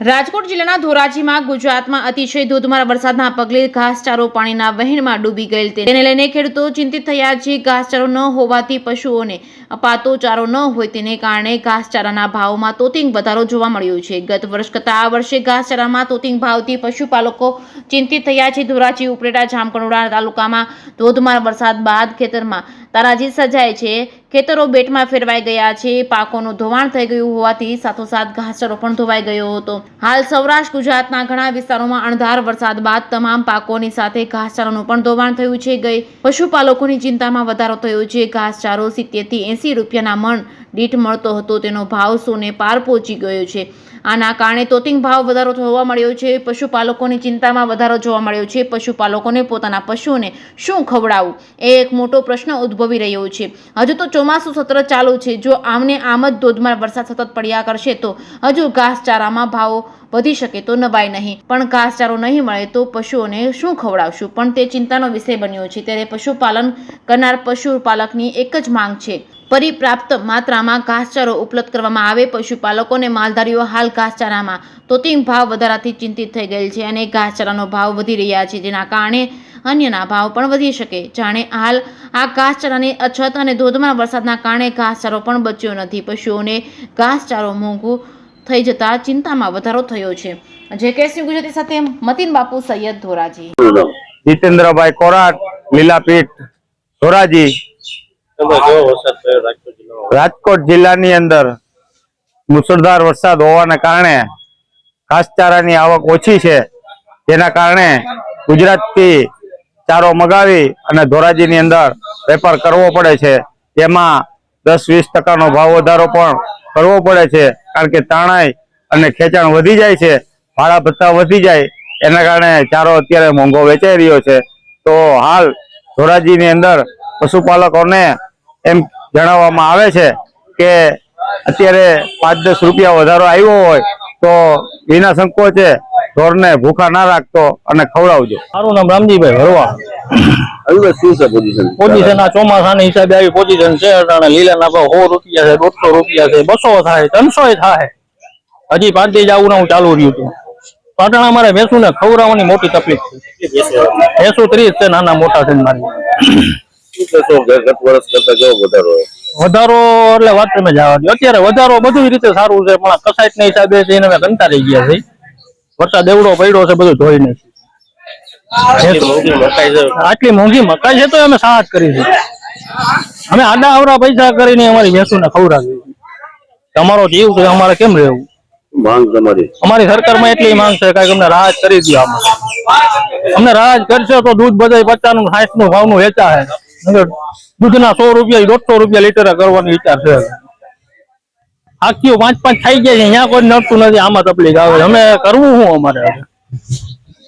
રાજકોટ જિલ્લાના ધોરાજીમાં ગુજરાતમાં અતિશય ધોધમાર વરસાદના પગલે ઘાસચારો પાણીના વહેણમાં ડૂબી ગયેલ તેને લઈને ખેડૂતો ચિંતિત થયા છે। ઘાસચારો ન હોવાથી પશુઓને અપાતો ચારો ન હોય તેને કારણે ઘાસચારાના ભાવમાં તોતિંગ વધારો જોવા મળ્યો છે। ગત વર્ષ કરતાં આ વર્ષે ઘાસચારામાં તોતિંગ ભાવથી પશુપાલકો ચિંતિત થયા છે। ધોરાજી ઉપલેટા જામકંડોરણા તાલુકામાં ધોધમાર વરસાદ બાદ ખેતરમાં તારાજી સર્જાય છે। ખેતરો બેટમાં ફેરવાઈ ગયા છે। પાકોનું ધોવાણ થઈ ગયું હોવાથી સાથોસાથ ઘાસચારો પણ ધોવાઈ ગયો હતો। હાલ સૌરાષ્ટ્ર ગુજરાતના ઘણા વિસ્તારોમાં અણધાર વરસાદ બાદ તમામ પાકોની સાથે ઘાસચારાનું પણ ધોવાણ થયું છે। ગઈ પશુપાલકોની ચિંતામાં વધારો થયો છે। ઘાસચારો 70 થી 80 રૂપિયાના મણ દીઠ મળતો હતો, તેનો ભાવ 100 ને પાર પહોંચી ગયો છે। આના કારણે તોતિંગ ભાવ વધારો જોવા મળ્યો છે। પશુપાલકોની ચિંતામાં વધારો જોવા મળ્યો છે। પશુપાલકોને પોતાના પશુઓને શું ખવડાવવું એ એક મોટો પ્રશ્ન ઉદ્ભવી રહ્યો છે। હજુ તો ચોમાસું સત્ર ચાલુ છે, જો આમને આમ જ ધોધમાર વરસાદ સતત પડ્યા કરશે તો હજુ ઘાસચારામાં ભાવો વધી શકે તો નવાય નહીં, પણ ઘાસચારો નહીં મળે તો પશુઓને શું ખવડાવશું પણ તે ચિંતાનો વિષય બન્યો છે। ત્યારે પશુપાલન કરનાર પશુપાલકની એક જ માંગ છે, પરિપ્રાપ્ત માત્રામાં ઘાસચારો ઉપલબ્ધ કરવામાં આવે। પશુપાલકોને માલધારીઓ હાલ ઘાસચારામાં તોતિંગ ભાવ વધારાથી ચિંતિત થઈ ગયેલ છે અને ઘાસચારાનો ભાવ વધી રહ્યા છે, જેના કારણે અન્યના ભાવ પણ વધી શકે। જાણે હાલ આ ઘાસચારાની અછત અને ધોધમાર વરસાદના કારણે ઘાસચારો પણ બચ્યો નથી। પશુઓને ઘાસચારો મોંઘું થઈ જતા ચિંતામાં વધારો થયો છે। જેકેસી ગુજરાતી સાથે મતીન બાપુ સૈયદ, ધોરાજી। જીતેન્દ્રભાઈ કોરાટ, લીલાપીઠ, ધોરાજી। રાજકોટ જિલ્લાની અંદર મુસળધાર વરસાદ હોવાને કારણે ઘાસચારાની આવક ઓછી છે, જેના કારણે ગુજરાતથી ચારો મગાવી અને ધોરાજીની અંદર વેપાર કરવો પડે છે, જેમાં 10-20% ભાવ વધારો પણ કરવો પડે છે, કારણ કે તાણાઈ અને ખેંચાણ વધી જાય છે, ભાડા ભથ્થા વધી જાય, એના કારણે ચારો અત્યારે મોંઘો વેચાઈ રહ્યો છે। તો હાલ ધોરાજીની અંદર પશુપાલકોને એમ જણાવવામાં આવે છે કે અત્યારે 5-10 રૂપિયા વધારો આવ્યો હોય તો વિના સંકોચે ઢોરને ભૂખા ના રાખતો અને ખવડાવજો। મારું નામ રામજીભાઈ ભરવા। પોઝિશન આ ચોમાસાના હિસાબે આવી પોઝિશન છે। અટાણે લીલાના ભાવ 100 રૂપિયા છે, 150 રૂપિયા છે, 200 થાય, 300 થાય। હજી 5 દી જવું ચાલુ રહ્યું હતું। અટાણા મારે ભેંસું ને ખવડાવવાની મોટી તકલીફ છે। ભેંસું 30 છે, નાના મોટા છે મારી। વધારો એટલે વાત તમે જવા દો। અત્યારે વધારો બધી રીતે સારું છે, પણ કસાઈટ ના હિસાબે એને અમે કંટાળી ગયા છે। વરસાદ એવડો પડ્યો છે, બધું ધોઈ નાખ્યું। આટલી મોંઘી મકાઈ છે તો અમે સાહસ કરી છે। અમે આડા આવડા પૈસા કરીને અમારી ભેંસું ને ખવડાવી। તમારો જીવ છે, અમારે કેમ રહેવું? અમારી સરકારમાં એટલી માંગ છે કે અમને રાહત કરી દો। અમને રાહત કરશે તો દૂધ બધા 50 નું 60 નું ભાવનું વેચા છે। દૂધના 100 રૂપિયા 150 રૂપિયા લીટર કરવાની વિચાર છે। આખીઓ 5-5 થઈ ગયા છે, અહીંયા કોઈ નડતું નથી। આમાં તકલીફ આવે, અમે કરવું શું અમારે?